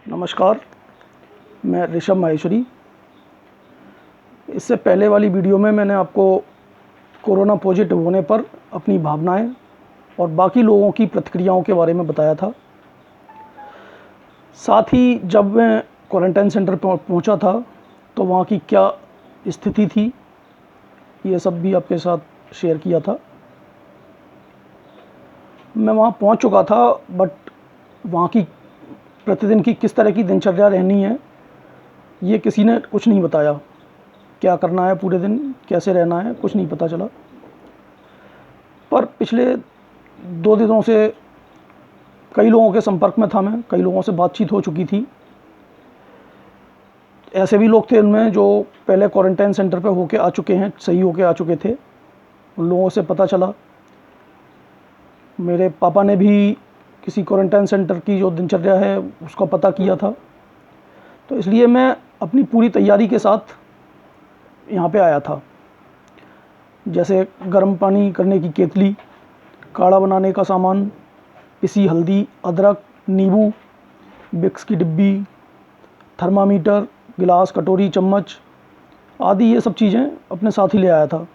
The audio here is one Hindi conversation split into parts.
नमस्कार, मैं ऋषभ माहेश्वरी। इससे पहले वाली वीडियो में मैंने आपको कोरोना पॉजिटिव होने पर अपनी भावनाएं और बाकी लोगों की प्रतिक्रियाओं के बारे में बताया था। साथ ही जब मैं क्वारंटाइन सेंटर पर पहुंचा था तो वहां की क्या स्थिति थी, ये सब भी आपके साथ शेयर किया था। मैं वहां पहुंच चुका था, बट वहां की प्रतिदिन की किस तरह की दिनचर्या रहनी है ये किसी ने कुछ नहीं बताया। क्या करना है पूरे दिन, कैसे रहना है, कुछ नहीं पता चला। पर पिछले 2 दिनों से कई लोगों के संपर्क में था मैं, कई लोगों से बातचीत हो चुकी थी। ऐसे भी लोग थे उनमें जो पहले क्वारंटाइन सेंटर पे होके आ चुके हैं, सही होके आ चुके थे। उन लोगों से पता चला। मेरे पापा ने भी किसी क्वारंटाइन सेंटर की जो दिनचर्या है उसका पता किया था। तो इसलिए मैं अपनी पूरी तैयारी के साथ यहाँ पे आया था, जैसे गर्म पानी करने की केतली, काढ़ा बनाने का सामान, पिसी हल्दी, अदरक, नींबू, विक्स की डिब्बी, थर्मामीटर, गिलास, कटोरी, चम्मच आदि ये सब चीज़ें अपने साथ ही ले आया था।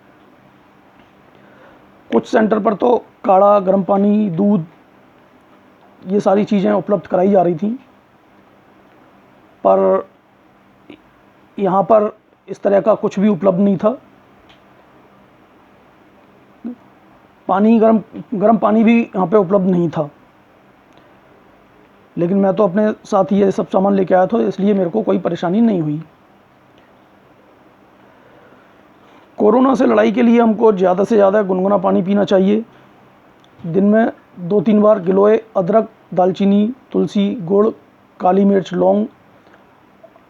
कुछ सेंटर पर तो काढ़ा, गर्म पानी, दूध ये सारी चीज़ें उपलब्ध कराई जा रही थी, पर यहाँ पर इस तरह का कुछ भी उपलब्ध नहीं था। गर्म पानी भी यहाँ पे उपलब्ध नहीं था। लेकिन मैं तो अपने साथ ये सब सामान लेके आया था, इसलिए मेरे को कोई परेशानी नहीं हुई। कोरोना से लड़ाई के लिए हमको ज़्यादा से ज़्यादा गुनगुना पानी पीना चाहिए। दिन में 2-3 बार गिलोय अदरक, दालचीनी, तुलसी, गुड़, काली मिर्च, लौंग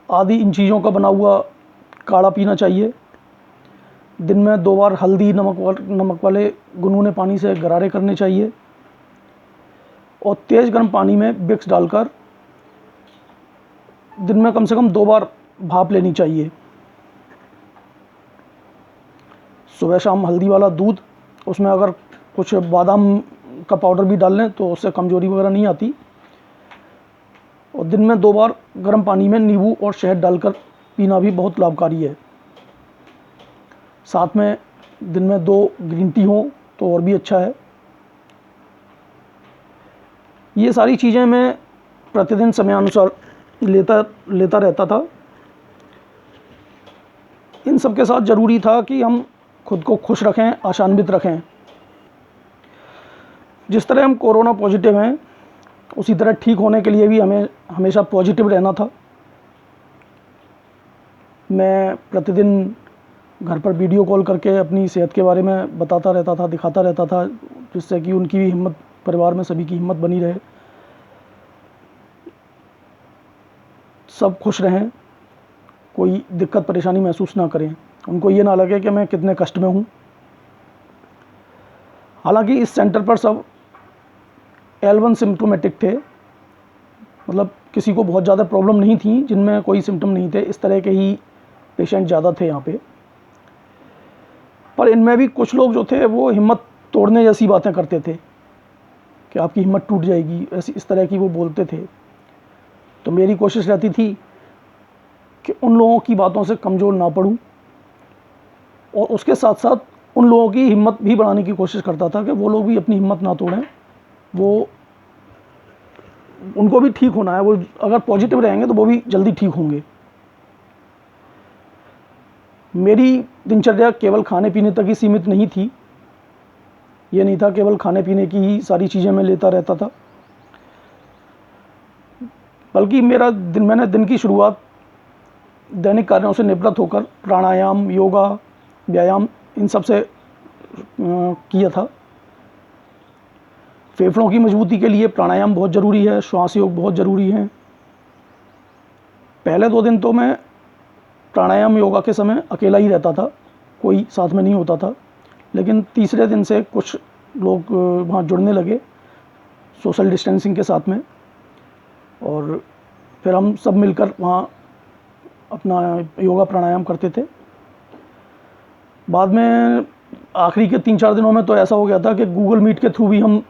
आदि इन चीज़ों का बना हुआ काढ़ा पीना चाहिए। दिन में 2 बार हल्दी नमक वाले गुनगुने पानी से गरारे करने चाहिए और तेज़ गर्म पानी में विक्स डालकर दिन में कम से कम 2 बार भाप लेनी चाहिए। सुबह शाम हल्दी वाला दूध, उसमें अगर कुछ बादाम का पाउडर भी डाल लें तो उससे कमजोरी वगैरह नहीं आती। और दिन में 2 बार गर्म पानी में नींबू और शहद डालकर पीना भी बहुत लाभकारी है। साथ में दिन में 2 ग्रीन टी हो तो और भी अच्छा है। ये सारी चीज़ें मैं प्रतिदिन समयानुसार लेता रहता था। इन सब के साथ ज़रूरी था कि हम खुद को खुश रखें, आशान्वित रखें। जिस तरह हम कोरोना पॉजिटिव हैं, उसी तरह ठीक होने के लिए भी हमें हमेशा पॉजिटिव रहना था। मैं प्रतिदिन घर पर वीडियो कॉल करके अपनी सेहत के बारे में बताता रहता था, दिखाता रहता था, जिससे कि उनकी भी हिम्मत, परिवार में सभी की हिम्मत बनी रहे, सब खुश रहें, कोई दिक्कत परेशानी महसूस ना करें, उनको ये ना लगे कि मैं कितने कष्ट में हूँ। हालांकि इस सेंटर पर सब L1 सिम्टोमेटिक थे, मतलब किसी को बहुत ज़्यादा प्रॉब्लम नहीं थी। जिनमें कोई सिम्टम नहीं थे, इस तरह के ही पेशेंट ज़्यादा थे यहाँ पे। पर इनमें भी कुछ लोग जो थे वो हिम्मत तोड़ने जैसी बातें करते थे कि आपकी हिम्मत टूट जाएगी, ऐसी इस तरह की वो बोलते थे। तो मेरी कोशिश रहती थी कि उन लोगों की बातों से कमज़ोर ना पड़ूं और उसके साथ साथ उन लोगों की हिम्मत भी बढ़ाने की कोशिश करता था कि वो लोग भी अपनी हिम्मत ना तोड़ें। उनको भी ठीक होना है, वो अगर पॉजिटिव रहेंगे तो वो भी जल्दी ठीक होंगे। मेरी दिनचर्या केवल खाने पीने तक ही सीमित नहीं थी। ये नहीं था केवल खाने पीने की ही सारी चीज़ें मैं लेता रहता था, बल्कि मैंने दिन की शुरुआत दैनिक कार्यों से निवृत्त होकर प्राणायाम, योगा, व्यायाम इन सब से किया था। फेफड़ों की मजबूती के लिए प्राणायाम बहुत ज़रूरी है, श्वास योग बहुत ज़रूरी है। पहले 2 दिन तो मैं प्राणायाम योगा के समय अकेला ही रहता था, कोई साथ में नहीं होता था। लेकिन तीसरे दिन से कुछ लोग वहाँ जुड़ने लगे सोशल डिस्टेंसिंग के साथ में, और फिर हम सब मिलकर वहाँ अपना योगा प्राणायाम करते थे। बाद में आखिरी के 3-4 दिनों में तो ऐसा हो गया था कि गूगल मीट के थ्रू भी हम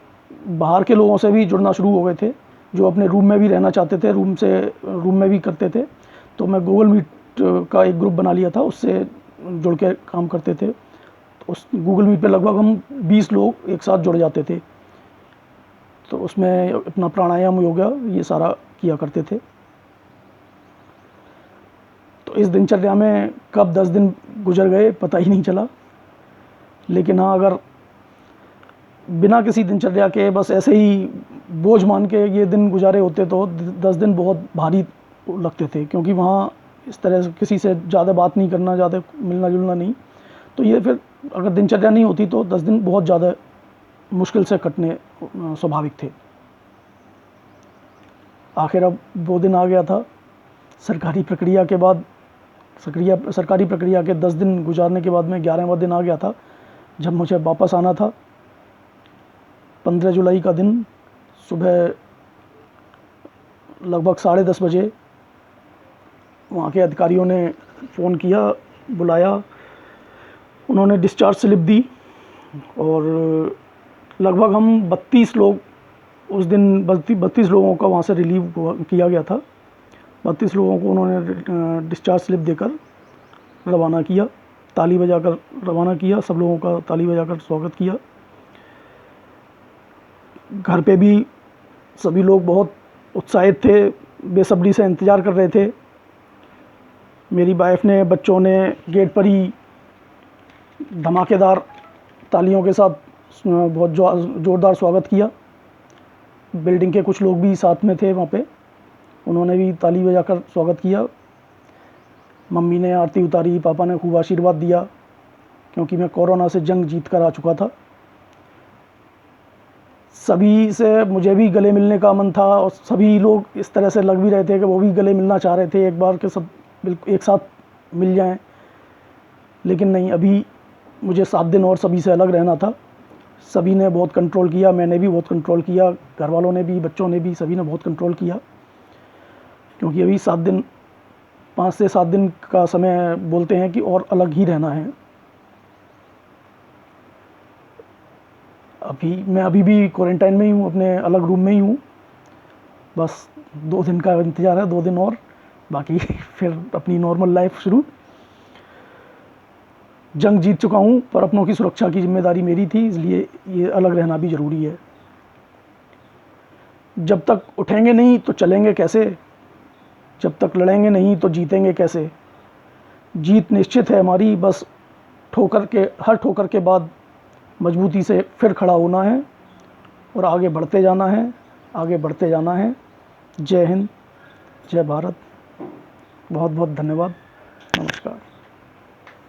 बाहर के लोगों से भी जुड़ना शुरू हो गए थे, जो अपने रूम में भी रहना चाहते थे, रूम में भी करते थे। तो मैं गूगल मीट का एक ग्रुप बना लिया था, उससे जुड़ के काम करते थे। तो उस गूगल मीट पे लगभग हम 20 लोग एक साथ जुड़ जाते थे। तो उसमें अपना प्राणायाम, योगा, ये सारा किया करते थे। तो इस दिनचर्या में कब 10 दिन गुजर गए पता ही नहीं चला। लेकिन हाँ, अगर बिना किसी दिनचर्या के बस ऐसे ही बोझ मान के ये दिन गुजारे होते तो 10 दिन बहुत भारी लगते थे, क्योंकि वहाँ इस तरह से किसी से ज़्यादा बात नहीं करना, ज़्यादा मिलना जुलना नहीं। तो ये फिर अगर दिनचर्या नहीं होती तो 10 दिन बहुत ज़्यादा मुश्किल से कटने स्वाभाविक थे। आखिर अब वो दिन आ गया था। सरकारी प्रक्रिया के 10 दिन गुजारने के बाद में 11वां दिन आ गया था, जब मुझे वापस आना था। 15 जुलाई का दिन सुबह लगभग 10:30 बजे वहाँ के अधिकारियों ने फ़ोन किया, बुलाया। उन्होंने डिस्चार्ज स्लिप दी और लगभग हम 32 लोग उस दिन 32 लोगों का वहाँ से रिलीव किया गया था। 32 लोगों को उन्होंने डिस्चार्ज स्लिप देकर रवाना किया, ताली बजाकर रवाना किया। सब लोगों का ताली बजाकर स्वागत किया। घर पे भी सभी लोग बहुत उत्साहित थे, बेसब्री से इंतज़ार कर रहे थे। मेरी वाइफ ने, बच्चों ने गेट पर ही धमाकेदार तालियों के साथ बहुत ज़ोरदार स्वागत किया। बिल्डिंग के कुछ लोग भी साथ में थे वहाँ पे, उन्होंने भी ताली बजाकर स्वागत किया। मम्मी ने आरती उतारी, पापा ने खूब आशीर्वाद दिया, क्योंकि मैं कोरोना से जंग जीत कर आ चुका था। सभी से मुझे भी गले मिलने का मन था और सभी लोग इस तरह से लग भी रहे थे कि वो भी गले मिलना चाह रहे थे एक बार, के सब बिल्कुल एक साथ मिल जाएं। लेकिन नहीं, अभी मुझे 7 दिन और सभी से अलग रहना था। सभी ने बहुत कंट्रोल किया, मैंने भी बहुत कंट्रोल किया, घर वालों ने भी, बच्चों ने भी, सभी ने बहुत कंट्रोल किया, क्योंकि अभी 7 दिन, 5 से 7 दिन का समय बोलते हैं कि और अलग ही रहना है। मैं अभी भी क्वारंटाइन में ही हूँ, अपने अलग रूम में ही हूँ। बस 2 दिन का इंतज़ार है, 2 दिन और, बाकी फिर अपनी नॉर्मल लाइफ शुरू। जंग जीत चुका हूँ, पर अपनों की सुरक्षा की जिम्मेदारी मेरी थी, इसलिए ये अलग रहना भी ज़रूरी है। जब तक उठेंगे नहीं तो चलेंगे कैसे? जब तक लड़ेंगे नहीं तो जीतेंगे कैसे? जीत निश्चित है हमारी, बस हर ठोकर के बाद मजबूती से फिर खड़ा होना है और आगे बढ़ते जाना है, आगे बढ़ते जाना है। जय हिंद, जय भारत। बहुत बहुत धन्यवाद। नमस्कार।